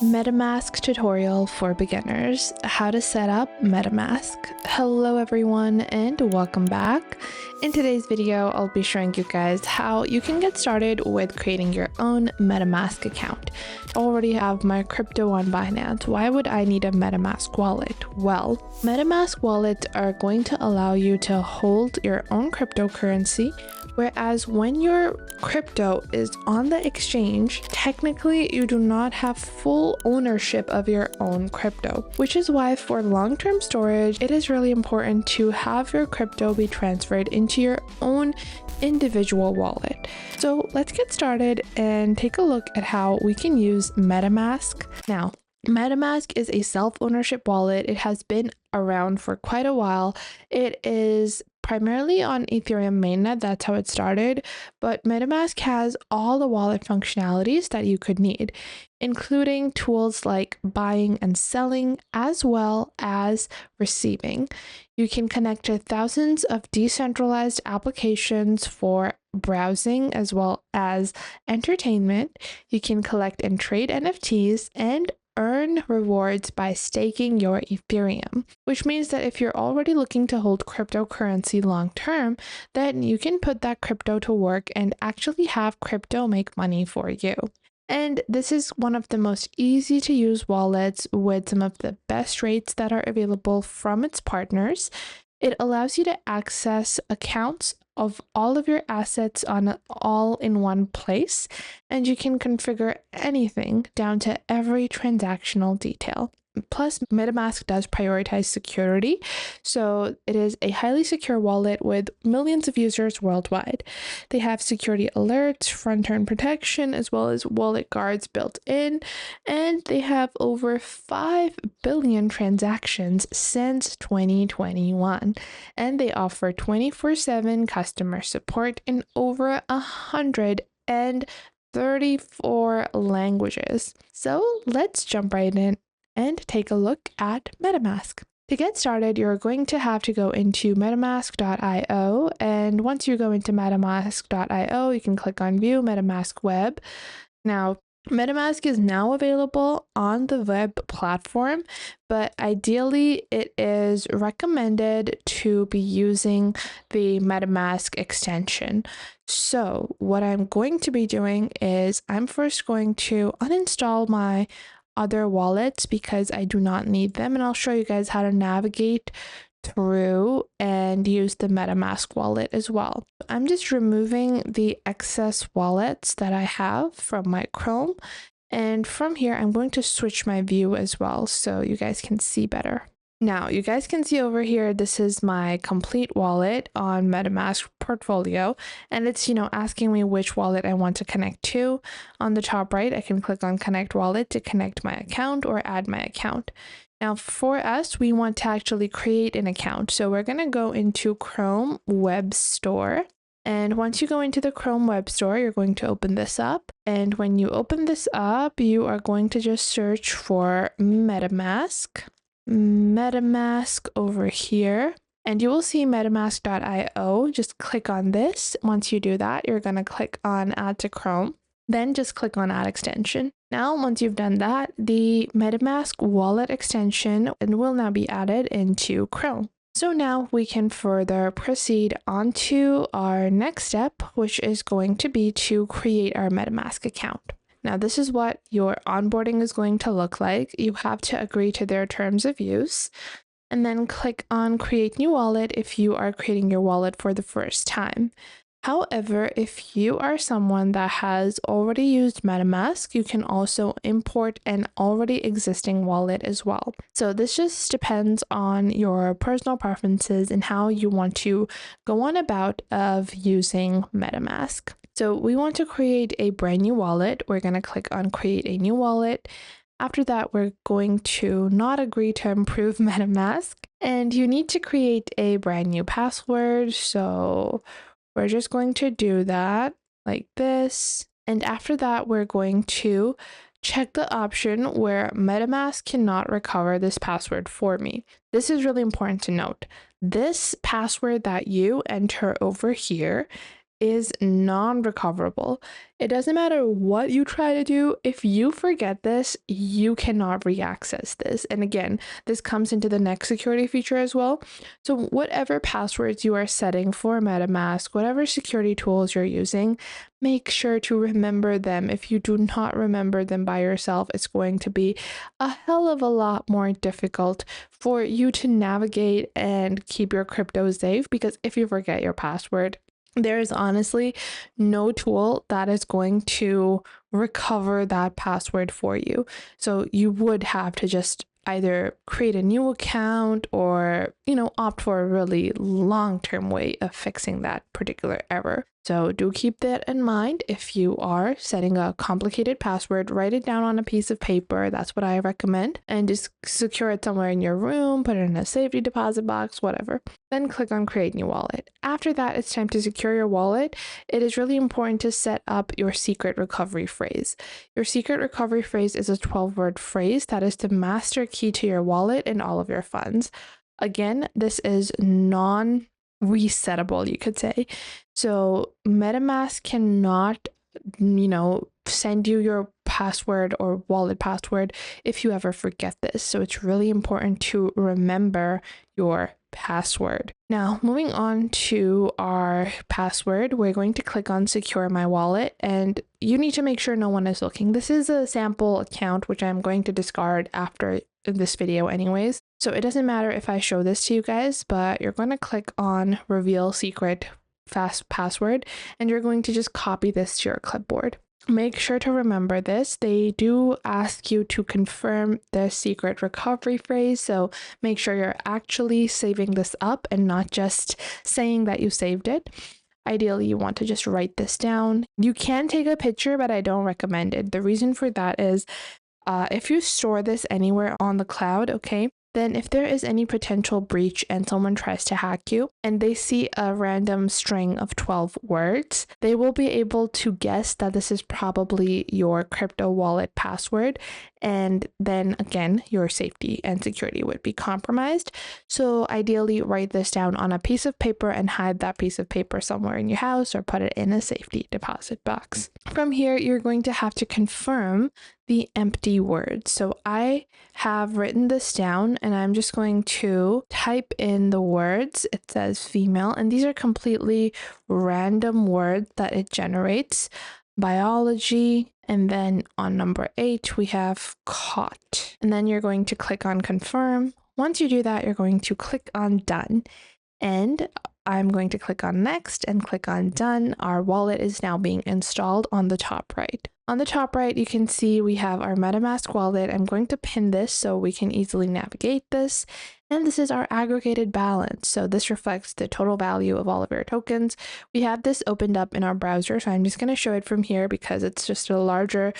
MetaMask tutorial for beginners, how to set up MetaMask. Hello everyone and welcome back. In today's video, I'll be showing you guys how you can get started with creating your own MetaMask account. I already have my crypto on Binance. Why would I need a MetaMask wallet? Well, MetaMask wallets are going to allow you to hold your own cryptocurrency, whereas when your crypto is on the exchange, technically you do not have full ownership of your own crypto, which is why for long-term storage, it is really important to have your crypto be transferred into your own individual wallet. So let's get started and take a look at how we can use MetaMask. Now, MetaMask is a self-ownership wallet. It has been around for quite a while. It is primarily on Ethereum mainnet, that's how it started, but MetaMask has all the wallet functionalities that you could need, including tools like buying and selling, as well as receiving. You can connect to thousands of decentralized applications for browsing as well as entertainment. You can collect and trade NFTs and earn rewards by staking your Ethereum, which means that if you're already looking to hold cryptocurrency long term, then you can put that crypto to work and actually have crypto make money for you. And this is one of the most easy to use wallets with some of the best rates that are available from its partners. It allows you to access accounts of all of your assets on all in one place, and you can configure anything down to every transactional detail. Plus, MetaMask does prioritize security, so it is a highly secure wallet with millions of users worldwide. They have security alerts, front-end protection, as well as wallet guards built in, and they have over 5 billion transactions since 2021, and they offer 24/7 customer support in over 134 languages. So let's jump right in and take a look at MetaMask. To get started, you're going to have to go into metamask.io, and once you go into metamask.io, you can click on View MetaMask Web. Now, MetaMask is now available on the web platform, but ideally it is recommended to be using the MetaMask extension. So what I'm going to be doing is I'm first going to uninstall my other wallets because I do not need them, and I'll show you guys how to navigate through and use the MetaMask wallet as well. I'm just removing the excess wallets that I have from my Chrome, and from here I'm going to switch my view as well so you guys can see better. Now, you guys can see over here, this is my complete wallet on MetaMask portfolio, and it's, asking me which wallet I want to connect to. On the top right, I can click on Connect Wallet to connect my account or add my account. Now, for us, we want to actually create an account. So we're going to go into Chrome Web Store. And once you go into the Chrome Web Store, you're going to open this up. And when you open this up, you are going to just search for MetaMask over here, and you will see metamask.io. Just click on this. Once you do that, you're going to click on Add to Chrome, then just click on Add Extension. Now, once you've done that, the MetaMask wallet extension will now be added into Chrome. So now we can further proceed on to our next step, which is going to be to create our MetaMask account. Now, this is what your onboarding is going to look like. You have to agree to their terms of use, and then click on Create New Wallet if you are creating your wallet for the first time. However, if you are someone that has already used MetaMask, you can also import an already existing wallet as well. So this just depends on your personal preferences and how you want to go on about of using MetaMask. So we want to create a brand new wallet. We're going to click on Create a New Wallet. After that, we're going to not agree to improve MetaMask, and you need to create a brand new password. So we're just going to do that like this. And after that, we're going to check the option where MetaMask cannot recover this password for me. This is really important to note. This password that you enter over here is non-recoverable. It doesn't matter what you try to do. If you forget this, you cannot re-access this. And again, this comes into the next security feature as well. So whatever passwords you are setting for MetaMask, whatever security tools you're using, make sure to remember them. If you do not remember them by yourself, it's going to be a hell of a lot more difficult for you to navigate and keep your crypto safe, because if you forget your password, there is honestly no tool that is going to recover that password for you. So you would have to just either create a new account or, opt for a really long-term way of fixing that particular error. So do keep that in mind. If you are setting a complicated password, write it down on a piece of paper. That's what I recommend. And just secure it somewhere in your room, put it in a safety deposit box, whatever. Then click on create new wallet. After that, it's time to secure your wallet. It is really important to set up your secret recovery phrase. Your secret recovery phrase is a 12-word phrase that is the master key to your wallet and all of your funds. Again, this is non-resettable, you could say. So MetaMask cannot, send you your password or wallet password if you ever forget this. So it's really important to remember your password. Now, moving on to our password, we're going to click on secure my wallet, and you need to make sure no one is looking. This is a sample account, which I'm going to discard after this video anyways. So it doesn't matter if I show this to you guys, but you're going to click on reveal secret fast password, and you're going to just copy this to your clipboard. Make sure to remember this. They do ask you to confirm the secret recovery phrase, so make sure you're actually saving this up and not just saying that you saved it. Ideally, you want to just write this down. You can take a picture, but I don't recommend it. The reason for that is if you store this anywhere on the cloud, okay, then if there is any potential breach and someone tries to hack you and they see a random string of 12 words, they will be able to guess that this is probably your crypto wallet password. And then again, your safety and security would be compromised. So ideally, write this down on a piece of paper and hide that piece of paper somewhere in your house or put it in a safety deposit box. From here, you're going to have to confirm the empty words. So I have written this down and I'm just going to type in the words. It says female, and these are completely random words that it generates. Biology, and then on number 8 we have caught, and then you're going to click on confirm. Once you do that, you're going to click on done, and I'm going to click on next and click on done. Our wallet is now being installed on the top right. On the top right, you can see we have our MetaMask wallet. I'm going to pin this so we can easily navigate this. And this is our aggregated balance. So this reflects the total value of all of your tokens. We have this opened up in our browser, so I'm just going to show it from here because it's just a larger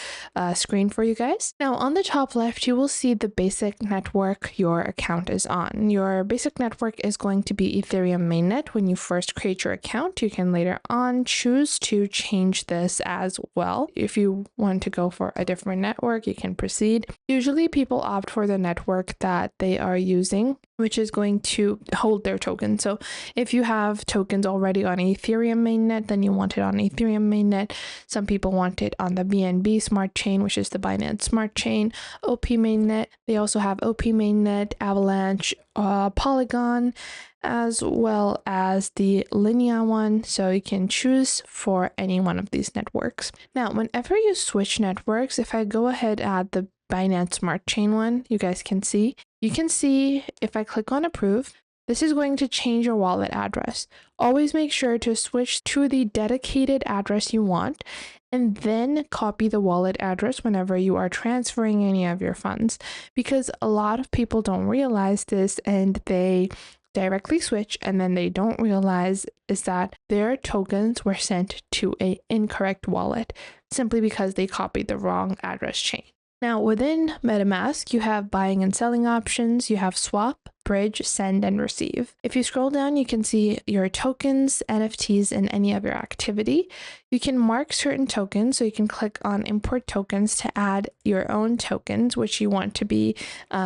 screen for you guys. Now on the top left, you will see the basic network your account is on. Your basic network is going to be Ethereum mainnet. When you first create your account, you can later on choose to change this as well. If you want to go for a different network, you can proceed. Usually people opt for the network that they are using, which is going to hold their tokens. So if you have tokens already on Ethereum mainnet, then you want it on Ethereum mainnet. Some people want it on the BNB smart chain, which is the Binance smart chain. OP mainnet, they also have OP mainnet, Avalanche, Polygon, as well as the Linea one. So you can choose for any one of these networks. Now, whenever you switch networks, if I go ahead and add the Binance smart chain one, you guys can see, if I click on approve, this is going to change your wallet address. Always make sure to switch to the dedicated address you want, and then copy the wallet address whenever you are transferring any of your funds, because a lot of people don't realize this and they directly switch, and then they don't realize is that their tokens were sent to an incorrect wallet simply because they copied the wrong address chain. Now within MetaMask, you have buying and selling options, you have swap, bridge, send, and receive. If you scroll down, you can see your tokens, NFTs, and any of your activity. You can mark certain tokens, so you can click on import tokens to add your own tokens, which you want to be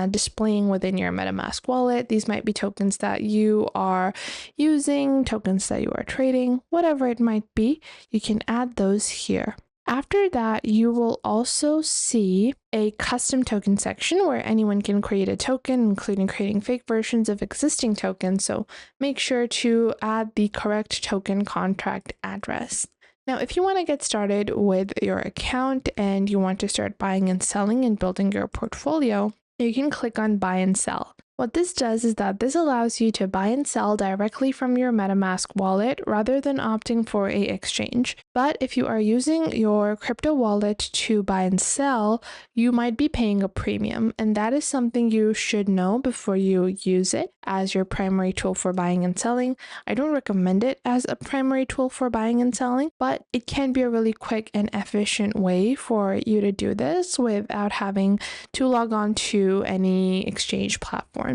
displaying within your MetaMask wallet. These might be tokens that you are using, tokens that you are trading, whatever it might be, you can add those here. After that, you will also see a custom token section where anyone can create a token, including creating fake versions of existing tokens. So make sure to add the correct token contract address. Now, if you want to get started with your account and you want to start buying and selling and building your portfolio, you can click on buy and sell. What this does is that this allows you to buy and sell directly from your MetaMask wallet rather than opting for an exchange. But if you are using your crypto wallet to buy and sell, you might be paying a premium, and that is something you should know before you use it as your primary tool for buying and selling. I don't recommend it as a primary tool for buying and selling, but it can be a really quick and efficient way for you to do this without having to log on to any exchange platform.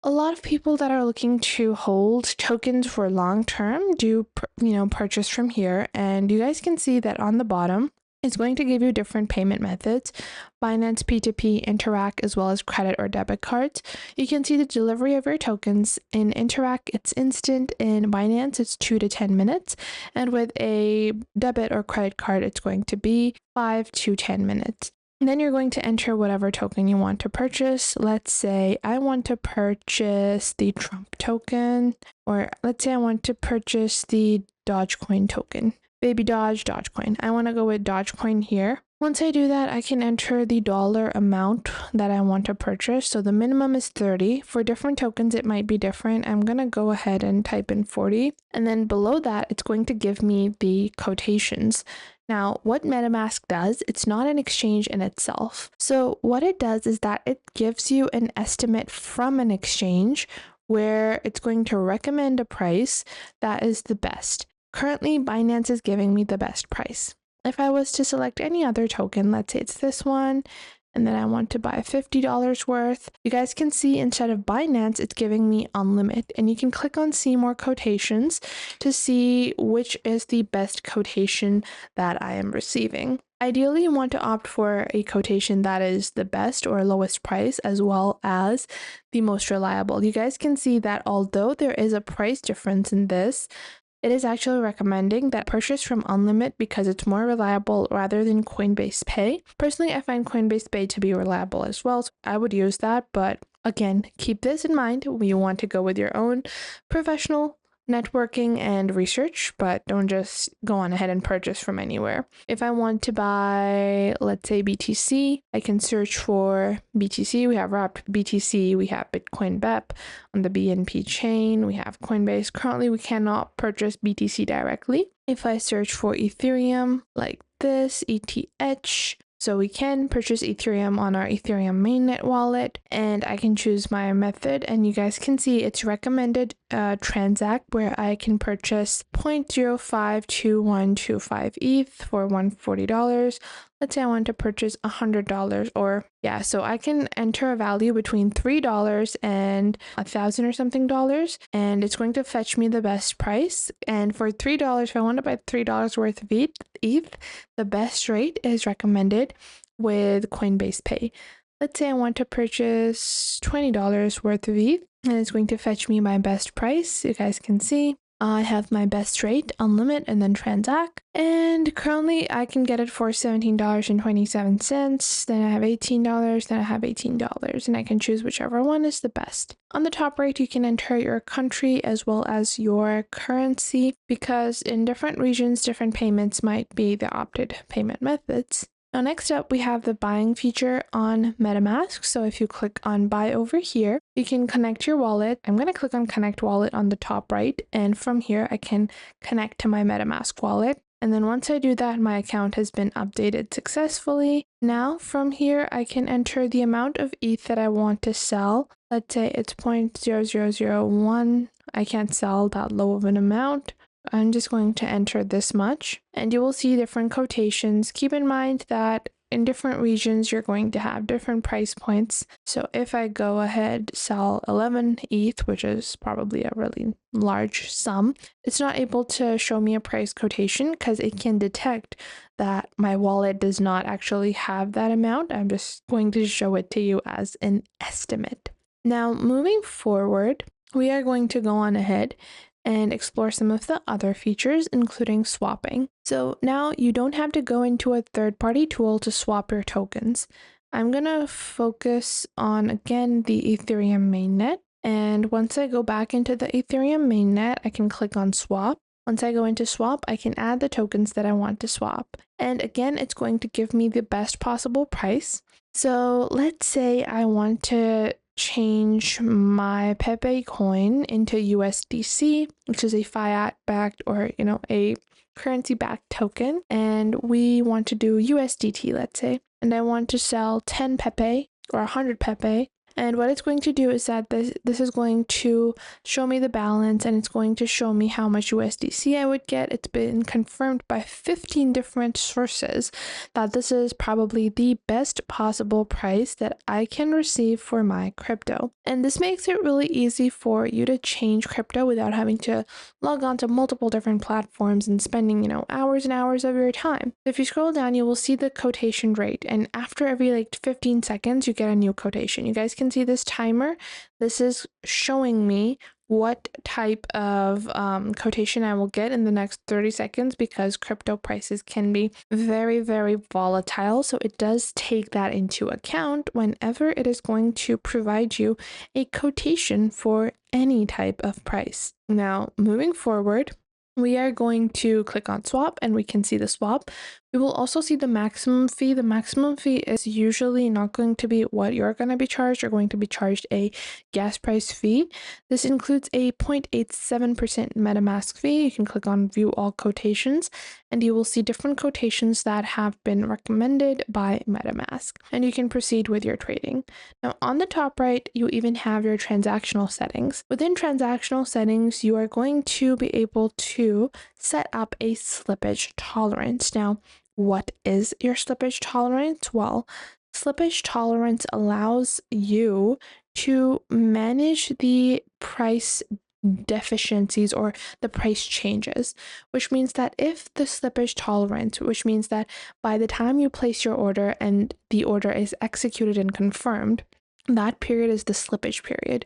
A lot of people that are looking to hold tokens for long term do purchase from here, and you guys can see that on the bottom it's going to give you different payment methods: Binance, P2P, Interac, as well as credit or debit cards. You can see the delivery of your tokens. In Interac, it's instant. In Binance, it's 2 to 10 minutes. And with a debit or credit card, it's going to be 5 to 10 minutes. And then you're going to enter whatever token you want to purchase. Let's say I want to purchase the Trump token, or let's say I want to purchase the Dogecoin token. Baby Dogecoin. I want to go with Dogecoin here. Once I do that, I can enter the dollar amount that I want to purchase. So the minimum is 30. For different tokens, it might be different. I'm going to go ahead and type in 40. And then below that, it's going to give me the quotations. Now, what MetaMask does, it's not an exchange in itself. So what it does is that it gives you an estimate from an exchange where it's going to recommend a price that is the best. Currently, Binance is giving me the best price. If I was to select any other token, let's say it's this one, and then I want to buy $50 worth, you guys can see instead of Binance, it's giving me unlimited, and you can click on see more quotations to see which is the best quotation that I am receiving. Ideally, you want to opt for a quotation that is the best or lowest price, as well as the most reliable. You guys can see that although there is a price difference in this, it is actually recommending that purchase from Unlimit because it's more reliable rather than Coinbase Pay. Personally, I find Coinbase Pay to be reliable as well, so I would use that. But again, keep this in mind. You want to go with your own professional networking and research, but don't just go on ahead and purchase from anywhere. If I want to buy, let's say BTC, I can search for BTC. We have wrapped BTC, we have Bitcoin BEP on the BNP chain, we have Coinbase. Currently, we cannot purchase BTC directly. If I search for Ethereum like this, ETH, so we can purchase Ethereum on our Ethereum mainnet wallet, and I can choose my method, and you guys can see it's recommended transact where I can purchase 0.052125 ETH for $140. Let's say I want to purchase $100, or so I can enter a value between $3 and $1,000 or something dollars, and it's going to fetch me the best price. And for $3, if I want to buy $3 worth of ETH, the best rate is recommended with Coinbase Pay. Let's say I want to purchase $20 worth of ETH, and it's going to fetch me my best price. You guys can see I have my best rate, unlimit, and then transact. And currently I can get it for $17.27. Then I have $18. Then I have $18. And I can choose whichever one is the best. On the top right, you can enter your country as well as your currency, because in different regions, different payments might be the opted payment methods. Now, next up, we have the buying feature on MetaMask. So if you click on buy over here, you can connect your wallet. I'm going to click on connect wallet on the top right. And from here, I can connect to my MetaMask wallet. And then once I do that, my account has been updated successfully. Now from here, I can enter the amount of ETH that I want to sell. Let's say it's 0.0001. I can't sell that low of an amount. I'm just going to enter this much, and you will see different quotations. Keep in mind that in different regions, you're going to have different price points. So if I go ahead, sell 11 ETH, which is probably a really large sum, it's not able to show me a price quotation because it can detect that my wallet does not actually have that amount. I'm just going to show it to you as an estimate. Now, moving forward, we are going to go on ahead and explore some of the other features, including swapping. So now you don't have to go into a third-party tool to swap your tokens. I'm gonna focus on, again, the Ethereum mainnet. And once I go back into the Ethereum mainnet, I can click on swap. Once I go into swap, I can add the tokens that I want to swap. And again, it's going to give me the best possible price. So let's say I want to change my Pepe coin into USDC, which is a fiat-backed or, a currency-backed token. And we want to do USDT, let's say. And I want to sell 10 Pepe or 100 Pepe. And what it's going to do is that this is going to show me the balance, and it's going to show me how much USDC I would get. It's been confirmed by 15 different sources that this is probably the best possible price that I can receive for my crypto. And this makes it really easy for you to change crypto without having to log on to multiple different platforms and spending, hours and hours of your time. If you scroll down, you will see the quotation rate, and after every 15 seconds, you get a new quotation. You guys can see this timer. This is showing me what type of quotation I will get in the next 30 seconds because crypto prices can be very, very volatile. So it does take that into account whenever it is going to provide you a quotation for any type of price. Now, moving forward, we are going to click on swap and we can see the swap. We will also see the maximum fee. The maximum fee is usually not going to be what you're going to be charged. You're going to be charged a gas price fee. This includes a 0.87% MetaMask fee. You can click on view all quotations and you will see different quotations that have been recommended by MetaMask, and you can proceed with your trading. Now on the top right, you even have your transactional settings. Within transactional settings, you are going to be able to set up a slippage tolerance. Now, what is your slippage tolerance? Well, slippage tolerance allows you to manage the price deficiencies or the price changes, which means that if the slippage tolerance, which means that by the time you place your order and the order is executed and confirmed, that period is the slippage period.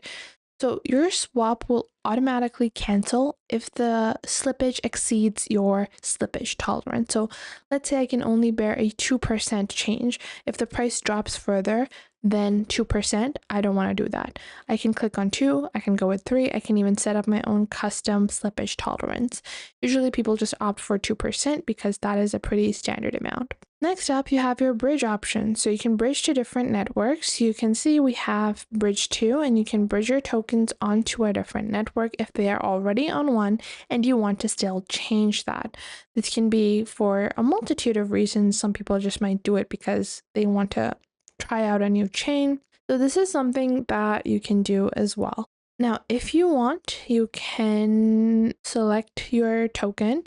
So your swap will automatically cancel if the slippage exceeds your slippage tolerance. So let's say I can only bear a 2% change. If the price drops further than 2%, I don't want to do that. I can click on 2, I can go with 3, I can even set up my own custom slippage tolerance. Usually people just opt for 2% because that is a pretty standard amount. Next up, you have your bridge option. So you can bridge to different networks. You can see we have bridge 2, and you can bridge your tokens onto a different network if they are already on one and you want to still change that. This can be for a multitude of reasons. Some people just might do it because they want to try out a new chain. So this is something that you can do as well. Now, if you want, you can select your token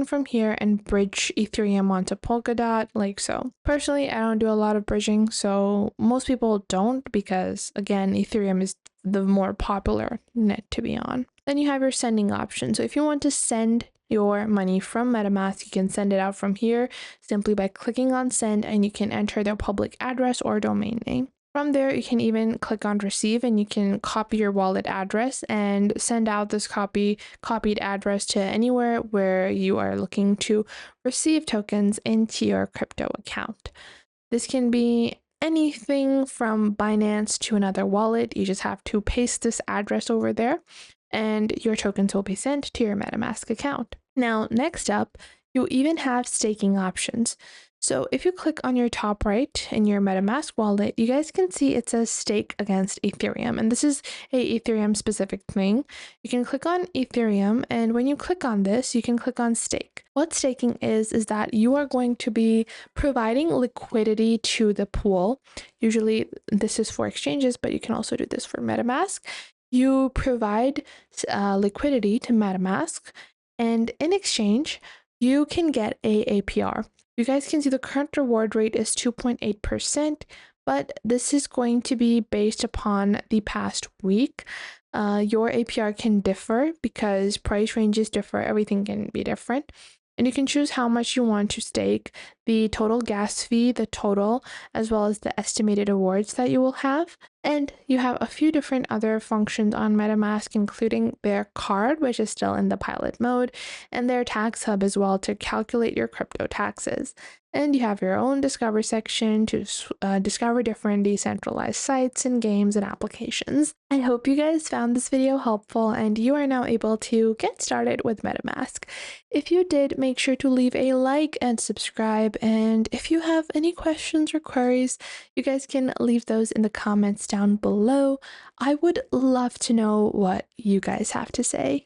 from here and bridge Ethereum onto Polkadot like so. Personally, I don't do a lot of bridging, so most people don't because, again, Ethereum is the more popular net to be on. Then you have your sending option. So if you want to send your money from MetaMask, you can send it out from here simply by clicking on send, and you can enter their public address or domain name. From there, you can even click on receive and you can copy your wallet address and send out this copied address to anywhere where you are looking to receive tokens into your crypto account. This can be anything from Binance to another wallet. You just have to paste this address over there and your tokens will be sent to your MetaMask account. Now, next up, you even have staking options. So if you click on your top right in your MetaMask wallet, you guys can see it says stake against Ethereum. And this is a Ethereum specific thing. You can click on Ethereum, and when you click on this, you can click on stake. What staking is that you are going to be providing liquidity to the pool. Usually this is for exchanges, but you can also do this for MetaMask. You provide liquidity to MetaMask, and in exchange, you can get a APR. You guys can see the current reward rate is 2.8%, but this is going to be based upon the past week. Your APR can differ because price ranges differ, everything can be different. And you can choose how much you want to stake, the total gas fee, the total, as well as the estimated rewards that you will have. And you have a few different other functions on MetaMask, including their card, which is still in the pilot mode, and their tax hub as well to calculate your crypto taxes. And you have your own discover section to discover different decentralized sites and games and applications. I hope you guys found this video helpful and you are now able to get started with MetaMask. If you did, make sure to leave a like and subscribe. And if you have any questions or queries, you guys can leave those in the comments down below. I would love to know what you guys have to say.